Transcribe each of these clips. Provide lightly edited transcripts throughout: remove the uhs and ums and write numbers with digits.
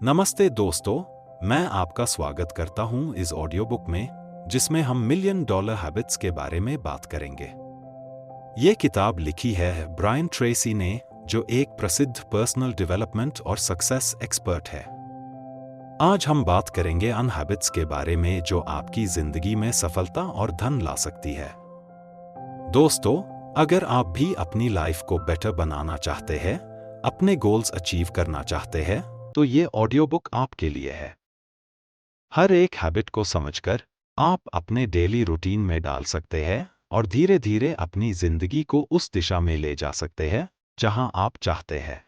नमस्ते दोस्तों, मैं आपका स्वागत करता हूं इस ऑडियो बुक में जिसमें हम मिलियन डॉलर हैबिट्स के बारे में बात करेंगे। ये किताब लिखी है ब्रायन ट्रेसी ने, जो एक प्रसिद्ध पर्सनल डेवलपमेंट और सक्सेस एक्सपर्ट है। आज हम बात करेंगे उन हैबिट्स के बारे में जो आपकी जिंदगी में सफलता और धन ला सकती है। दोस्तों, अगर आप भी अपनी लाइफ को बेटर बनाना चाहते हैं, अपने गोल्स अचीव करना चाहते हैं, तो ये ऑडियो बुक आपके लिए है। हर एक हैबिट को समझकर आप अपने डेली रूटीन में डाल सकते हैं और धीरे धीरे अपनी जिंदगी को उस दिशा में ले जा सकते हैं जहां आप चाहते हैं।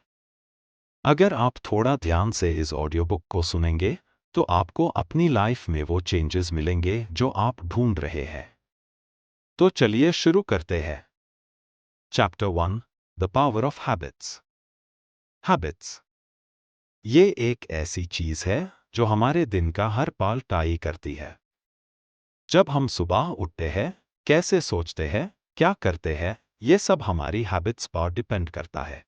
अगर आप थोड़ा ध्यान से इस ऑडियो बुक को सुनेंगे तो आपको अपनी लाइफ में वो चेंजेस मिलेंगे जो आप ढूंढ रहे हैं। तो चलिए शुरू करते हैं। Chapter 1, the power of habits. Habits ये एक ऐसी चीज है जो हमारे दिन का हर पल तय करती है। जब हम सुबह उठते हैं, कैसे सोचते हैं, क्या करते हैं, ये सब हमारी हैबिट्स पर डिपेंड करता है।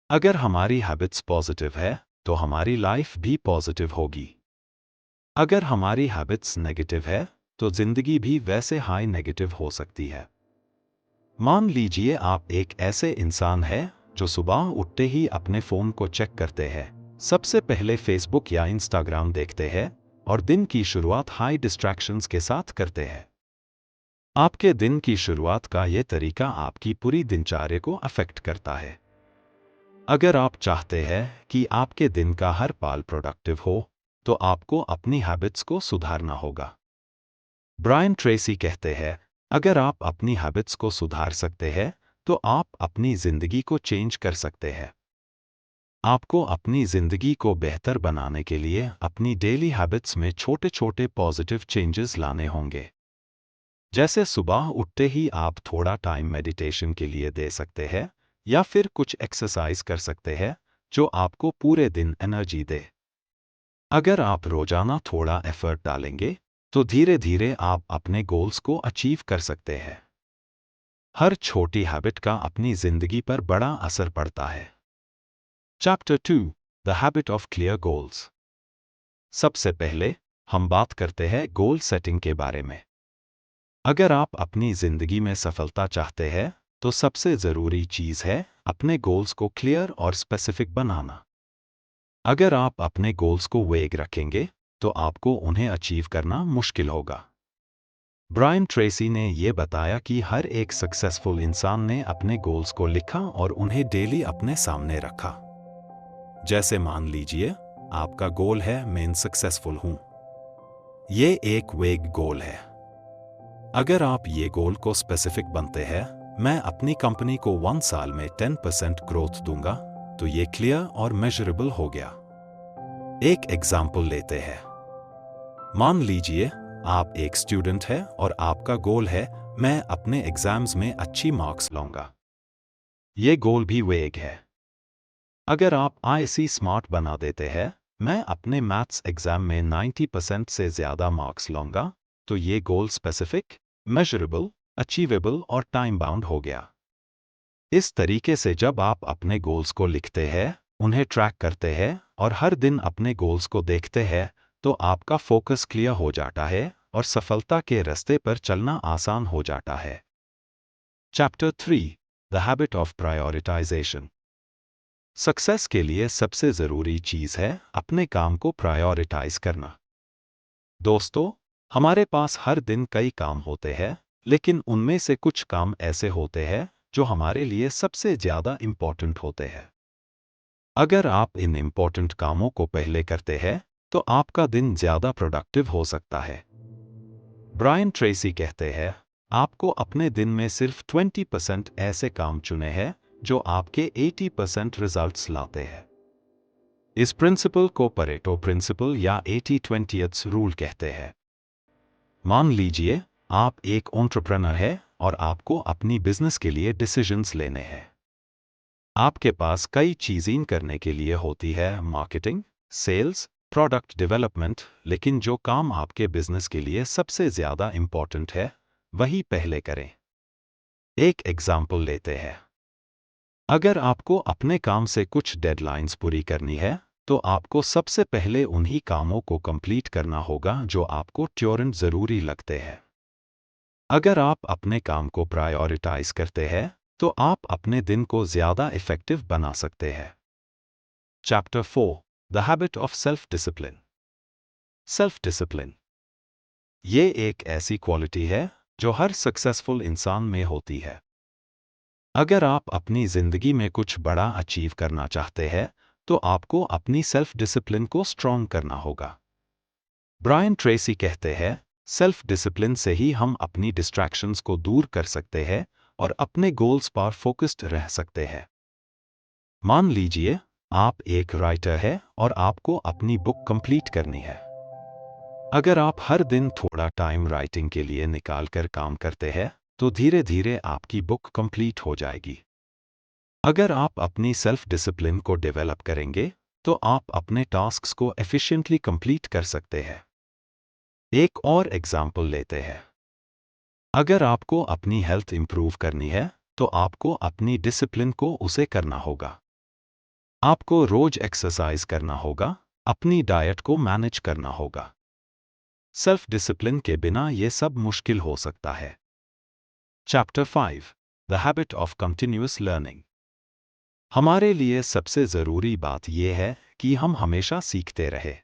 अगर हमारी हैबिट्स पॉजिटिव है तो हमारी लाइफ भी पॉजिटिव होगी। अगर हमारी हैबिट्स नेगेटिव है तो जिंदगी भी वैसे हाई नेगेटिव हो सकती है। मान लीजिए आप एक ऐसे इंसान हैं जो सुबह उठते ही अपने फोन को चेक करते हैं, सबसे पहले फेसबुक या इंस्टाग्राम देखते हैं और दिन की शुरुआत हाई डिस्ट्रैक्शंस के साथ करते हैं। आपके दिन की शुरुआत का यह तरीका आपकी पूरी दिनचर्या को अफेक्ट करता है। अगर आप चाहते हैं कि आपके दिन का हर पल प्रोडक्टिव हो, तो आपको अपनी हैबिट्स को सुधारना होगा। ब्रायन ट्रेसी कहते हैं, अगर आप अपनी हैबिट्स को सुधार सकते हैं तो आप अपनी जिंदगी को चेंज कर सकते हैं। आपको अपनी जिंदगी को बेहतर बनाने के लिए अपनी डेली हैबिट्स में छोटे छोटे पॉजिटिव चेंजेस लाने होंगे। जैसे सुबह उठते ही आप थोड़ा टाइम मेडिटेशन के लिए दे सकते हैं या फिर कुछ एक्सरसाइज कर सकते हैं जो आपको पूरे दिन एनर्जी दे। अगर आप रोजाना थोड़ा एफर्ट डालेंगे तो धीरे धीरे आप अपने गोल्स को अचीव कर सकते हैं। हर छोटी हैबिट का अपनी जिंदगी पर बड़ा असर पड़ता है। Chapter 2, the habit of clear goals. सबसे पहले हम बात करते हैं गोल सेटिंग के बारे में। अगर आप अपनी जिंदगी में सफलता चाहते हैं तो सबसे जरूरी चीज है अपने गोल्स को क्लियर और स्पेसिफिक बनाना। अगर आप अपने गोल्स को वेग रखेंगे तो आपको उन्हें अचीव करना मुश्किल होगा। ब्रायन ट्रेसी ने यह बताया कि हर एक सक्सेसफुल इंसान ने अपने गोल्स को लिखा और उन्हें डेली अपने सामने रखा। जैसे मान लीजिए आपका गोल है मैं सक्सेसफुल हूं। ये एक वेग गोल है। अगर आप ये गोल को स्पेसिफिक बनते हैं, मैं अपनी कंपनी को 1 साल में 10% ग्रोथ दूंगा, तो ये क्लियर और मेजरेबल हो गया। एक एग्जाम्पल लेते हैं। मान लीजिए आप एक स्टूडेंट हैं और आपका गोल है मैं अपने एग्जाम्स में अच्छी मार्क्स लाऊंगा। ये गोल भी वेग है। अगर आप आईसी स्मार्ट बना देते हैं, मैं अपने मैथ्स एग्जाम में 90% से ज्यादा मार्क्स लाऊंगा, तो ये गोल स्पेसिफिक, मेजरेबल, अचीवेबल और टाइम बाउंड हो गया। इस तरीके से जब आप अपने गोल्स को लिखते हैं, उन्हें ट्रैक करते हैं और हर दिन अपने गोल्स को देखते हैं, तो आपका फोकस क्लियर हो जाता है और सफलता के रास्ते पर चलना आसान हो जाता है। Chapter 3, the habit of prioritisation. Success के लिए सबसे जरूरी चीज है अपने काम को प्रायोरिटाइज करना। दोस्तों, हमारे पास हर दिन कई काम होते हैं, लेकिन उनमें से कुछ काम ऐसे होते हैं जो हमारे लिए सबसे ज्यादा इंपॉर्टेंट होते हैं। अगर आप इन इंपॉर्टेंट कामों को पहले करते हैं तो आपका दिन ज्यादा प्रोडक्टिव हो सकता है। ब्रायन ट्रेसी कहते हैं, आपको अपने दिन में सिर्फ 20% ऐसे काम चुने हैं जो आपके 80% रिजल्ट्स लाते हैं। इस प्रिंसिपल को परेटो प्रिंसिपल या 80-20 रूल कहते हैं। मान लीजिए आप एक एंटरप्रेन्योर हैं और आपको अपनी बिजनेस के लिए डिसीजंस लेने हैं। आपके पास कई चीजें करने के लिए होती है, मार्केटिंग, सेल्स, प्रोडक्ट डेवलपमेंट, लेकिन जो काम आपके बिजनेस के लिए सबसे ज्यादा इंपॉर्टेंट है, वही पहले करें। एक एग्जाम्पल लेते हैं। अगर आपको अपने काम से कुछ डेडलाइंस पूरी करनी है, तो आपको सबसे पहले उन्हीं कामों को कंप्लीट करना होगा जो आपको तुरंत ज़रूरी लगते हैं। अगर आप अपने काम को प्रायोरिटाइज करते हैं तो आप अपने दिन को ज़्यादा इफ़ेक्टिव बना सकते हैं। Chapter 4 the habit of self discipline. Self discipline ये एक ऐसी क्वालिटी है जो हर सक्सेसफुल इंसान में होती है। अगर आप अपनी ज़िंदगी में कुछ बड़ा अचीव करना चाहते हैं तो आपको अपनी सेल्फ डिसिप्लिन को स्ट्रॉन्ग करना होगा। ब्रायन ट्रेसी कहते हैं, सेल्फ डिसिप्लिन से ही हम अपनी डिस्ट्रैक्शंस को दूर कर सकते हैं और अपने गोल्स पर फोकस्ड रह सकते हैं। मान लीजिए आप एक राइटर हैं और आपको अपनी बुक कंप्लीट करनी है। अगर आप हर दिन थोड़ा टाइम राइटिंग के लिए निकाल कर काम करते हैं तो धीरे धीरे आपकी बुक कंप्लीट हो जाएगी। अगर आप अपनी सेल्फ डिसिप्लिन को डेवलप करेंगे तो आप अपने टास्क्स को एफिशिएंटली कंप्लीट कर सकते हैं। एक और एग्जाम्पल लेते हैं। अगर आपको अपनी हेल्थ इंप्रूव करनी है तो आपको अपनी डिसिप्लिन को उसे करना होगा। आपको रोज एक्सरसाइज करना होगा, अपनी डाइट को मैनेज करना होगा। सेल्फ डिसिप्लिन के बिना ये सब मुश्किल हो सकता है। Chapter 5 the habit of continuous learning. हमारे लिए सबसे ज़रूरी बात यह है कि हम हमेशा सीखते रहें।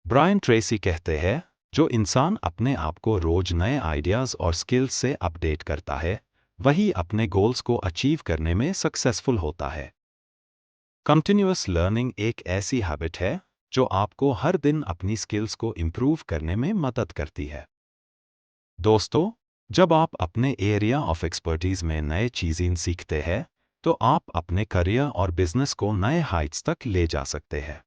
ब्रायन ट्रेसी कहते हैं, जो इंसान अपने आप को रोज नए आइडियाज़ और स्किल्स से अपडेट करता है वही अपने गोल्स को अचीव करने में सक्सेसफुल होता है। कंटिन्यूअस लर्निंग एक ऐसी हैबिट है जो आपको हर दिन अपनी स्किल्स को इम्प्रूव करने में मदद करती है। दोस्तों, जब आप अपने एरिया ऑफ एक्सपर्टीज में नए चीज़ें सीखते हैं तो आप अपने करियर और बिजनेस को नए हाइट्स तक ले जा सकते हैं।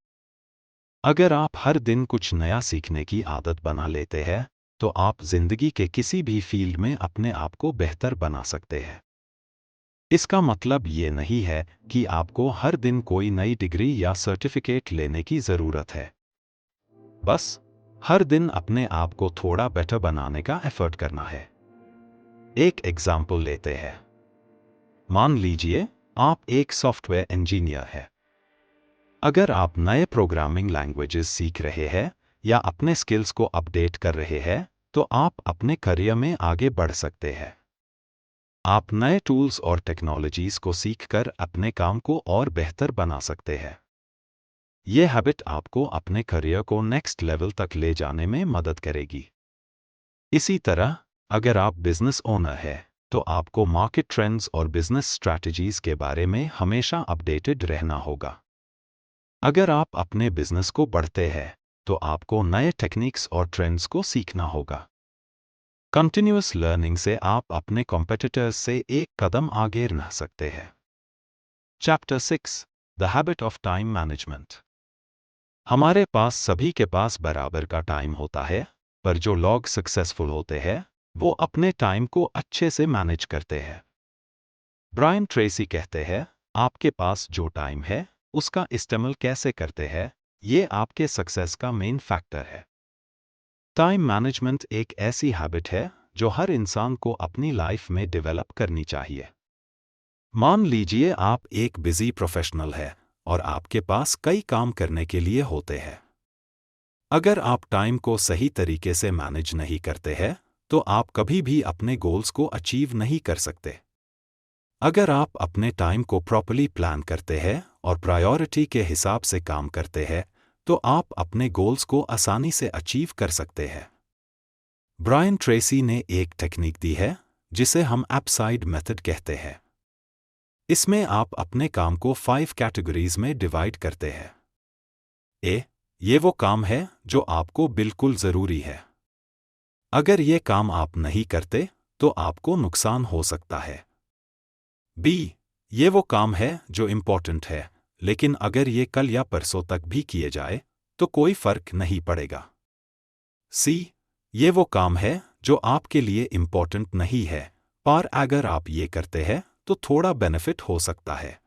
अगर आप हर दिन कुछ नया सीखने की आदत बना लेते हैं तो आप जिंदगी के किसी भी फील्ड में अपने आप को बेहतर बना सकते हैं। इसका मतलब ये नहीं है कि आपको हर दिन कोई नई डिग्री या सर्टिफिकेट लेने की ज़रूरत है। बस हर दिन अपने आप को थोड़ा बेटर बनाने का एफर्ट करना है। एक एग्जाम्पल लेते हैं। मान लीजिए आप एक सॉफ्टवेयर इंजीनियर हैं। अगर आप नए प्रोग्रामिंग लैंग्वेजेस सीख रहे हैं या अपने स्किल्स को अपडेट कर रहे हैं तो आप अपने करियर में आगे बढ़ सकते हैं। आप नए टूल्स और टेक्नोलॉजीज को सीखकर अपने काम को और बेहतर बना सकते हैं। यह हैबिट आपको अपने करियर को नेक्स्ट लेवल तक ले जाने में मदद करेगी। इसी तरह अगर आप बिजनेस ओनर हैं तो आपको मार्केट ट्रेंड्स और बिजनेस स्ट्रैटेजीज के बारे में हमेशा अपडेटेड रहना होगा। अगर आप अपने बिजनेस को बढ़ते हैं तो आपको नए टेक्निक्स और ट्रेंड्स को सीखना होगा। कंटिन्यूअस लर्निंग से आप अपने कॉम्पिटिटर्स से एक कदम आगे रह सकते हैं। Chapter 6 the habit of time management. हमारे पास सभी के पास बराबर का टाइम होता है, पर जो लोग सक्सेसफुल होते हैं वो अपने टाइम को अच्छे से मैनेज करते हैं। ब्रायन ट्रेसी कहते हैं, आपके पास जो टाइम है उसका इस्तेमाल कैसे करते हैं ये आपके सक्सेस का मेन फैक्टर है। टाइम मैनेजमेंट एक ऐसी हैबिट है जो हर इंसान को अपनी लाइफ में डेवलप करनी चाहिए। मान लीजिए आप एक बिजी प्रोफेशनल हैं और आपके पास कई काम करने के लिए होते हैं। अगर आप टाइम को सही तरीके से मैनेज नहीं करते हैं तो आप कभी भी अपने गोल्स को अचीव नहीं कर सकते। अगर आप अपने टाइम को प्रॉपर्ली प्लान करते हैं और प्रायोरिटी के हिसाब से काम करते हैं तो आप अपने गोल्स को आसानी से अचीव कर सकते हैं। ब्रायन ट्रेसी ने एक टेक्निक दी है जिसे हम अपसाइड मेथड कहते हैं। इसमें आप अपने काम को 5 कैटेगरीज में डिवाइड करते हैं। ए, ये वो काम है जो आपको बिल्कुल ज़रूरी है। अगर ये काम आप नहीं करते तो आपको नुकसान हो सकता है। बी, ये वो काम है जो इम्पोर्टेंट है, लेकिन अगर ये कल या परसों तक भी किए जाए तो कोई फर्क नहीं पड़ेगा। सी, ये वो काम है जो आपके लिए इम्पोर्टेंट नहीं है, पर अगर आप ये करते हैं तो थोड़ा बेनिफिट हो सकता है।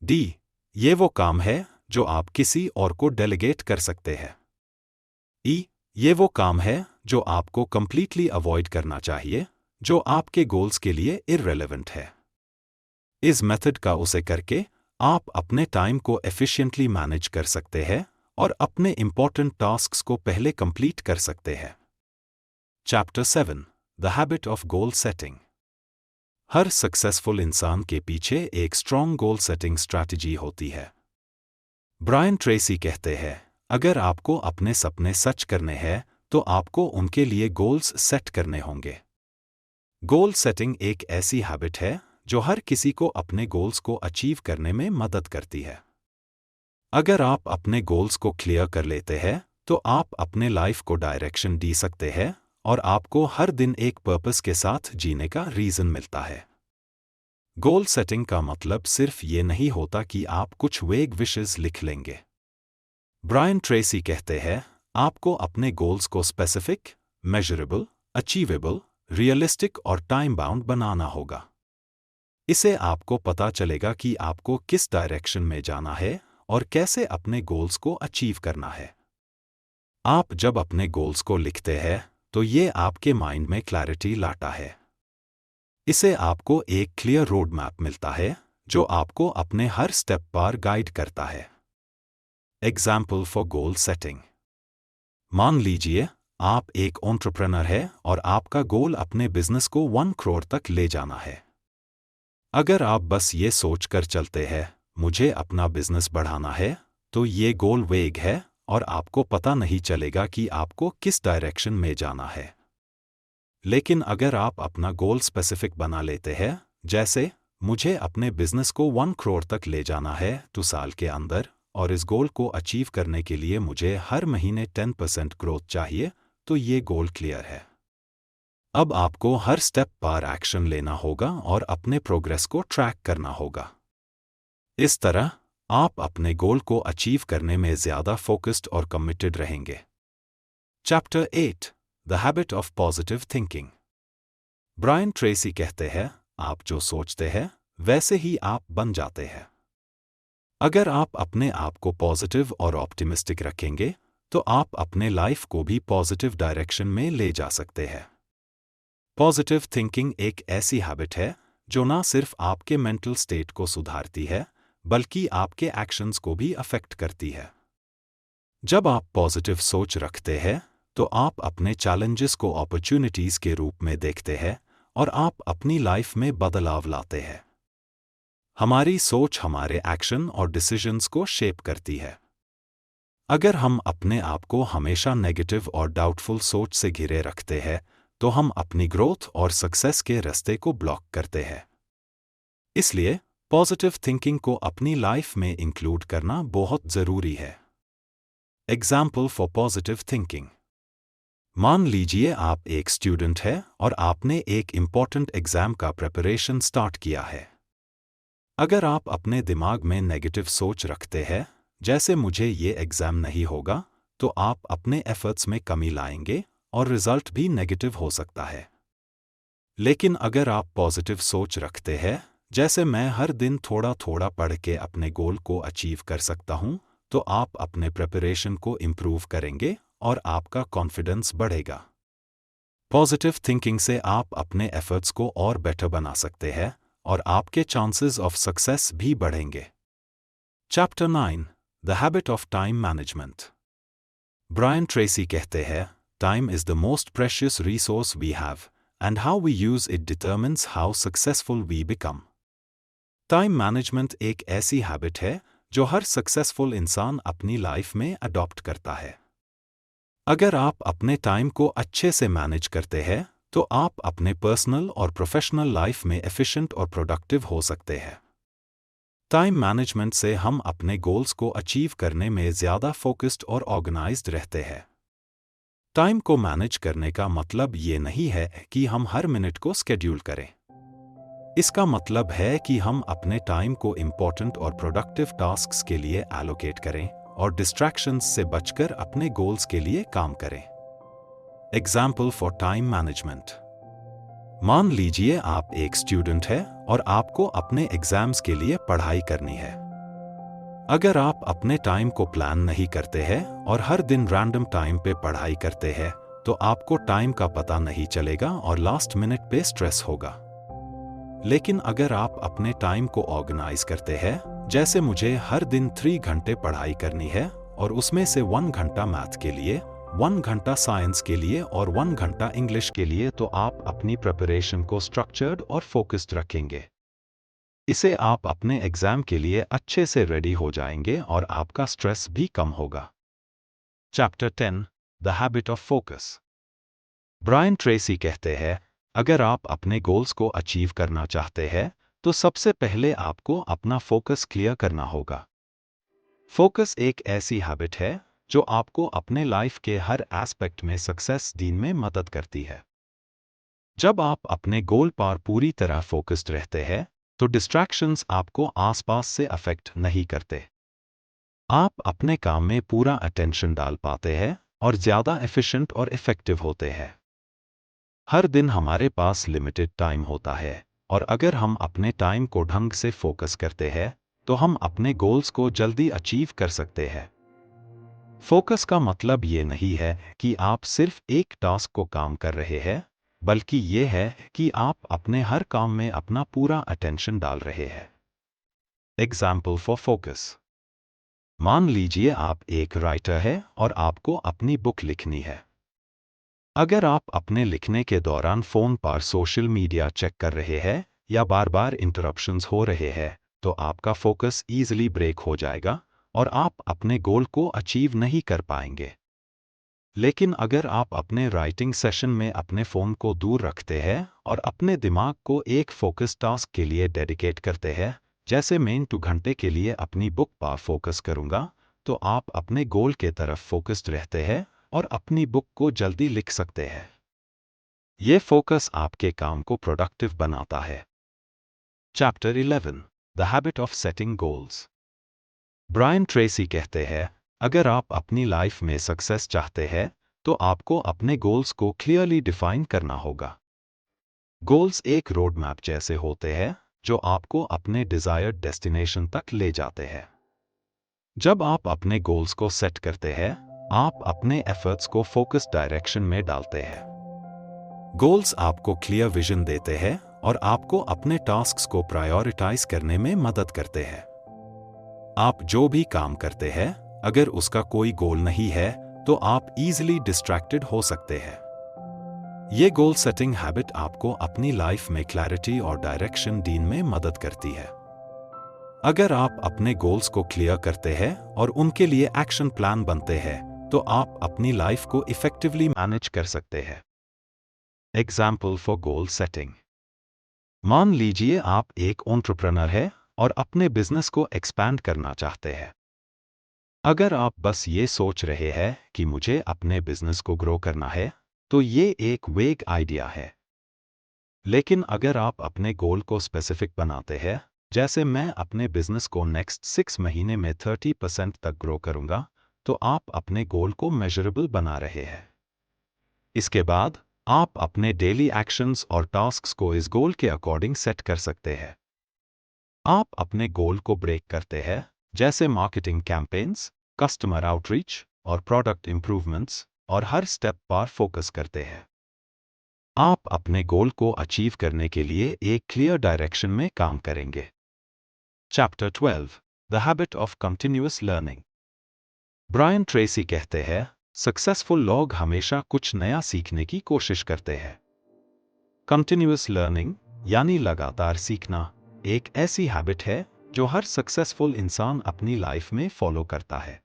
डी, ये वो काम है जो आप किसी और को डेलीगेट कर सकते हैं। ई, ये वो काम है जो आपको कंप्लीटली अवॉइड करना चाहिए, जो आपके गोल्स के लिए इररिलेवेंट है। इस मेथड का उसे करके आप अपने टाइम को एफिशिएंटली मैनेज कर सकते हैं और अपने इंपॉर्टेंट टास्क्स को पहले कंप्लीट कर सकते हैं। Chapter 7 the habit of goal setting. Her successful इंसान के पीछे एक स्ट्रॉन्ग गोल सेटिंग स्ट्रैटेजी होती है। ब्रायन ट्रेसी कहते हैं, अगर आपको अपने सपने सच करने हैं तो आपको उनके लिए गोल्स सेट करने होंगे। गोल सेटिंग एक ऐसी हैबिट है जो हर किसी को अपने गोल्स को अचीव करने में मदद करती है। अगर आप अपने गोल्स को क्लियर कर लेते हैं तो आप अपने लाइफ को डायरेक्शन दे सकते हैं और आपको हर दिन एक पर्पस के साथ जीने का रीजन मिलता है। गोल सेटिंग का मतलब सिर्फ ये नहीं होता कि आप कुछ वेग विशेस लिख लेंगे। ब्रायन ट्रेसी कहते हैं, आपको अपने गोल्स को स्पेसिफिक, मेजरेबल, अचीवेबल, रियलिस्टिक और टाइम बाउंड बनाना होगा। इससे आपको पता चलेगा कि आपको किस डायरेक्शन में जाना है और कैसे अपने गोल्स को अचीव करना है। आप जब अपने गोल्स को लिखते हैं तो ये आपके माइंड में क्लैरिटी लाता है। इससे आपको एक क्लियर रोड मैप मिलता है जो आपको अपने हर स्टेप पर गाइड करता है। Example for goal setting. मान लीजिए आप एक एंटरप्रेन्योर है और आपका गोल अपने बिजनेस को 1 करोड़ तक ले जाना है। अगर आप बस ये सोच कर चलते हैं, मुझे अपना बिजनेस बढ़ाना है, तो ये गोल वेग है और आपको पता नहीं चलेगा कि आपको किस डायरेक्शन में जाना है। लेकिन अगर आप अपना गोल स्पेसिफिक बना लेते हैं, जैसे मुझे अपने बिजनेस को 1 करोड़ तक ले जाना है 2 साल के अंदर, और इस गोल को अचीव करने के लिए मुझे हर महीने 10% ग्रोथ चाहिए, तो ये गोल क्लियर है। अब आपको हर स्टेप पर एक्शन लेना होगा और अपने प्रोग्रेस को ट्रैक करना होगा। इस तरह आप अपने गोल को अचीव करने में ज्यादा फोकस्ड और कमिटेड रहेंगे। Chapter 8 the habit of positive thinking. Brian Tracy कहते हैं, आप जो सोचते हैं वैसे ही आप बन जाते हैं। अगर आप अपने आप को पॉजिटिव और ऑप्टिमिस्टिक रखेंगे तो आप अपने लाइफ को भी पॉजिटिव डायरेक्शन में ले जा सकते हैं। पॉजिटिव थिंकिंग एक ऐसी हैबिट है जो ना सिर्फ आपके मेंटल स्टेट को सुधारती है बल्कि आपके एक्शंस को भी अफेक्ट करती है। जब आप पॉजिटिव सोच रखते हैं तो आप अपने चैलेंजेस को अपॉर्चुनिटीज के रूप में देखते हैं और आप अपनी लाइफ में बदलाव लाते हैं। हमारी सोच हमारे एक्शन और डिसीजंस को शेप करती है। अगर हम अपने आप को हमेशा नेगेटिव और डाउटफुल सोच से घिरे रखते हैं तो हम अपनी ग्रोथ और सक्सेस के रास्ते को ब्लॉक करते हैं। इसलिए पॉजिटिव थिंकिंग को अपनी लाइफ में इंक्लूड करना बहुत जरूरी है। Example for positive thinking. मान लीजिए आप एक स्टूडेंट हैं और आपने एक इम्पॉर्टेंट एग्जाम का प्रिपरेशन स्टार्ट किया है। अगर आप अपने दिमाग में नेगेटिव सोच रखते हैं, जैसे मुझे ये एग्जाम नहीं होगा, तो आप अपने एफर्ट्स में कमी लाएंगे और रिजल्ट भी नेगेटिव हो सकता है। लेकिन अगर आप पॉजिटिव सोच रखते हैं, जैसे मैं हर दिन थोड़ा थोड़ा पढ़ के अपने गोल को अचीव कर सकता हूं, तो आप अपने प्रिपरेशन को इम्प्रूव करेंगे और आपका कॉन्फिडेंस बढ़ेगा। पॉजिटिव थिंकिंग से आप अपने एफर्ट्स को और बेटर बना सकते हैं और आपके चांसेस ऑफ सक्सेस भी बढ़ेंगे। Chapter 9 the habit of time management. Brian Tracy कहते हैं, time is the most precious resource we have and how we use it determines how successful we become. Time management एक ऐसी habit है जो हर successful इंसान अपनी लाइफ में adopt करता है। अगर आप अपने टाइम को अच्छे से मैनेज करते हैं तो आप अपने पर्सनल और प्रोफेशनल लाइफ में एफिशिएंट और प्रोडक्टिव हो सकते हैं। टाइम मैनेजमेंट से हम अपने गोल्स को अचीव करने में ज्यादा फोकस्ड और ऑर्गेनाइज्ड रहते हैं। टाइम को मैनेज करने का मतलब ये नहीं है कि हम हर मिनट को स्केड्यूल करें। इसका मतलब है कि हम अपने टाइम को इम्पोर्टेंट और प्रोडक्टिव टास्क्स के लिए एलोकेट करें और डिस्ट्रैक्शंस से बचकर अपने गोल्स के लिए काम करें। Example for time management. मान लीजिए आप एक स्टूडेंट हैं और आपको अपने एग्जाम्स के लिए पढ़ाई करनी है। अगर आप अपने टाइम को प्लान नहीं करते हैं और हर दिन रैंडम टाइम पे पढ़ाई करते हैं, तो आपको टाइम का पता नहीं चलेगा और लास्ट मिनट पे स्ट्रेस होगा। लेकिन अगर आप अपने टाइम को ऑर्गेनाइज करते हैं जैसे मुझे हर दिन 3 घंटे पढ़ाई करनी है और उसमें से 1 घंटा मैथ के लिए, 1 घंटा साइंस के लिए और 1 घंटा इंग्लिश के लिए, तो आप अपनी प्रिपरेशन को स्ट्रक्चर्ड और फोकस्ड रखेंगे। इसे आप अपने एग्जाम के लिए अच्छे से रेडी हो जाएंगे और आपका स्ट्रेस भी कम होगा। Chapter 10 the habit of focus. Brian Tracy कहते हैं, अगर आप अपने गोल्स को अचीव करना चाहते हैं तो सबसे पहले आपको अपना फोकस क्लियर करना होगा। फोकस एक ऐसी हैबिट है जो आपको अपने लाइफ के हर एस्पेक्ट में सक्सेस देने में मदद करती है। जब आप अपने गोल पर पूरी तरह फोकस्ड रहते हैं तो डिस्ट्रैक्शंस आपको आसपास से अफेक्ट नहीं करते। आप अपने काम में पूरा अटेंशन डाल पाते हैं और ज़्यादा एफिशिएंट और इफ़ेक्टिव होते हैं। हर दिन हमारे पास लिमिटेड टाइम होता है और अगर हम अपने टाइम को ढंग से फोकस करते हैं तो हम अपने गोल्स को जल्दी अचीव कर सकते हैं। फोकस का मतलब ये नहीं है कि आप सिर्फ एक टास्क को काम कर रहे हैं, बल्कि ये है कि आप अपने हर काम में अपना पूरा अटेंशन डाल रहे हैं। Example for focus. मान लीजिए आप एक राइटर हैं और आपको अपनी बुक लिखनी है। अगर आप अपने लिखने के दौरान फ़ोन पर सोशल मीडिया चेक कर रहे हैं या बार बार इंटरप्शंस हो रहे हैं तो आपका फोकस ईजिली ब्रेक हो जाएगा और आप अपने गोल को अचीव नहीं कर पाएंगे। लेकिन अगर आप अपने राइटिंग सेशन में अपने फ़ोन को दूर रखते हैं और अपने दिमाग को एक फोकस टास्क के लिए डेडिकेट करते हैं, जैसे मैं 2 घंटे के लिए अपनी बुक पर फोकस करूंगा, तो आप अपने गोल के तरफ फोकस्ड रहते हैं और अपनी बुक को जल्दी लिख सकते हैं। ये फोकस आपके काम को प्रोडक्टिव बनाता है। Chapter 11 the habit of setting goals. Brian Tracy कहते हैं, अगर आप अपनी लाइफ में सक्सेस चाहते हैं तो आपको अपने गोल्स को क्लियरली डिफाइन करना होगा। गोल्स एक रोड मैप जैसे होते हैं जो आपको अपने डिजायर्ड डेस्टिनेशन तक ले जाते हैं। जब आप अपने गोल्स को सेट करते हैं, आप अपने एफर्ट्स को फोकस डायरेक्शन में डालते हैं। गोल्स आपको क्लियर विजन देते हैं और आपको अपने टास्क्स को प्रायोरिटाइज करने में मदद करते हैं। आप जो भी काम करते हैं, अगर उसका कोई गोल नहीं है तो आप इजीली डिस्ट्रैक्टेड हो सकते हैं। ये गोल सेटिंग हैबिट आपको अपनी लाइफ में क्लैरिटी और डायरेक्शन देने में मदद करती है। अगर आप अपने गोल्स को क्लियर करते हैं और उनके लिए एक्शन प्लान बनते हैं तो आप अपनी लाइफ को इफेक्टिवली मैनेज कर सकते हैं। Example for goal setting. मान लीजिए आप एक एंटरप्रेन्योर हैं और अपने बिजनेस को एक्सपैंड करना चाहते हैं। अगर आप बस ये सोच रहे हैं कि मुझे अपने बिजनेस को ग्रो करना है तो ये एक वेग आइडिया है। लेकिन अगर आप अपने गोल को स्पेसिफिक बनाते हैं, जैसे मैं अपने बिजनेस को नेक्स्ट 6 महीने में 30% तक ग्रो करूंगा, तो आप अपने गोल को मेजरेबल बना रहे हैं। इसके बाद आप अपने डेली एक्शंस और टास्क्स को इस गोल के अकॉर्डिंग सेट कर सकते हैं। आप अपने गोल को ब्रेक करते हैं, जैसे मार्केटिंग कैंपेन्स, कस्टमर आउटरीच और प्रोडक्ट इंप्रूवमेंट्स, और हर स्टेप पर फोकस करते हैं। आप अपने गोल को अचीव करने के लिए एक क्लियर डायरेक्शन में काम करेंगे। Chapter 12 the habit of continuous learning. Brian Tracy कहते हैं, सक्सेसफुल लोग हमेशा कुछ नया सीखने की कोशिश करते हैं। कंटिन्यूअस लर्निंग यानी लगातार सीखना एक ऐसी हैबिट है जो हर सक्सेसफुल इंसान अपनी लाइफ में फॉलो करता है।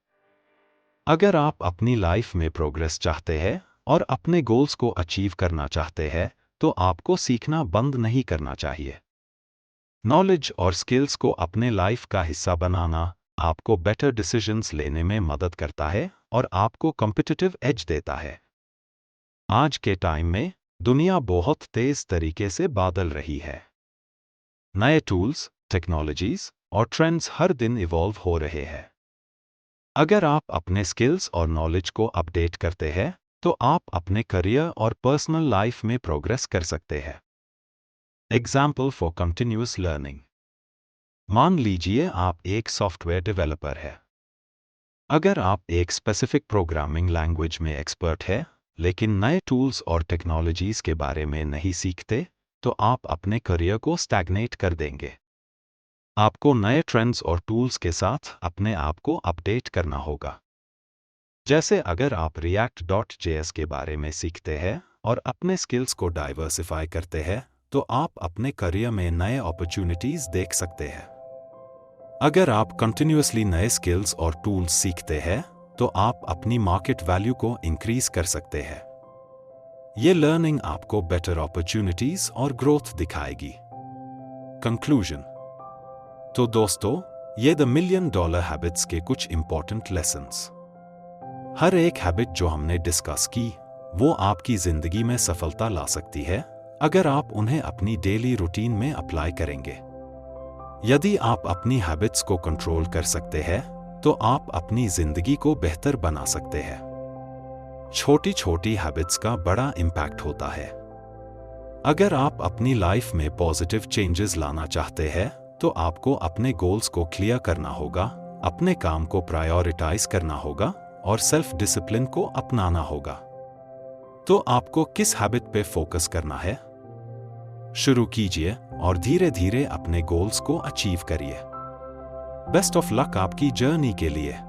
अगर आप अपनी लाइफ में प्रोग्रेस चाहते हैं और अपने गोल्स को अचीव करना चाहते हैं तो आपको सीखना बंद नहीं करना चाहिए। नॉलेज और स्किल्स को अपने लाइफ का हिस्सा बनाना आपको बेटर डिसीजंस लेने में मदद करता है और आपको कॉम्पिटिटिव एज देता है। आज के टाइम में दुनिया बहुत तेज तरीके से बदल रही है। नए टूल्स, टेक्नोलॉजीज और ट्रेंड्स हर दिन इवॉल्व हो रहे हैं। अगर आप अपने स्किल्स और नॉलेज को अपडेट करते हैं तो आप अपने करियर और पर्सनल लाइफ में प्रोग्रेस कर सकते हैं। Example for continuous learning. मान लीजिए आप एक सॉफ्टवेयर डेवलपर हैं। अगर आप एक स्पेसिफिक प्रोग्रामिंग लैंग्वेज में एक्सपर्ट हैं लेकिन नए टूल्स और टेक्नोलॉजीज के बारे में नहीं सीखते तो आप अपने करियर को स्टैग्नेट कर देंगे। आपको नए ट्रेंड्स और टूल्स के साथ अपने आप को अपडेट करना होगा। जैसे अगर आप React.js के बारे में सीखते हैं और अपने स्किल्स को डाइवर्सिफाई करते हैं, तो आप अपने करियर में नए अपॉर्चुनिटीज देख सकते हैं। अगर आप कंटिन्यूअसली नए स्किल्स और टूल्स सीखते हैं, तो आप अपनी मार्केट वैल्यू को इंक्रीज कर सकते हैं। ये लर्निंग आपको बेटर अपॉर्चुनिटीज और ग्रोथ दिखाएगी। कंक्लूजन। तो दोस्तों, ये द $1 मिलियन हैबिट्स के कुछ इंपॉर्टेंट लेसन्स। हर एक हैबिट जो हमने डिस्कस की, वो आपकी जिंदगी में सफलता ला सकती है अगर आप उन्हें अपनी डेली रूटीन में अप्लाई करेंगे। यदि आप अपनी हैबिट्स को कंट्रोल कर सकते हैं, तो आप अपनी जिंदगी को बेहतर बना सकते हैं। छोटी छोटी हैबिट्स का बड़ा इम्पैक्ट होता है। अगर आप अपनी लाइफ में पॉजिटिव चेंजेस लाना चाहते हैं, तो आपको अपने गोल्स को क्लियर करना होगा, अपने काम को प्रायोरिटाइज करना होगा और सेल्फ डिसिप्लिन को अपनाना होगा। तो आपको किस हैबिट पे फोकस करना है? शुरू कीजिए और धीरे धीरे अपने गोल्स को अचीव करिए। बेस्ट ऑफ लक आपकी जर्नी के लिए।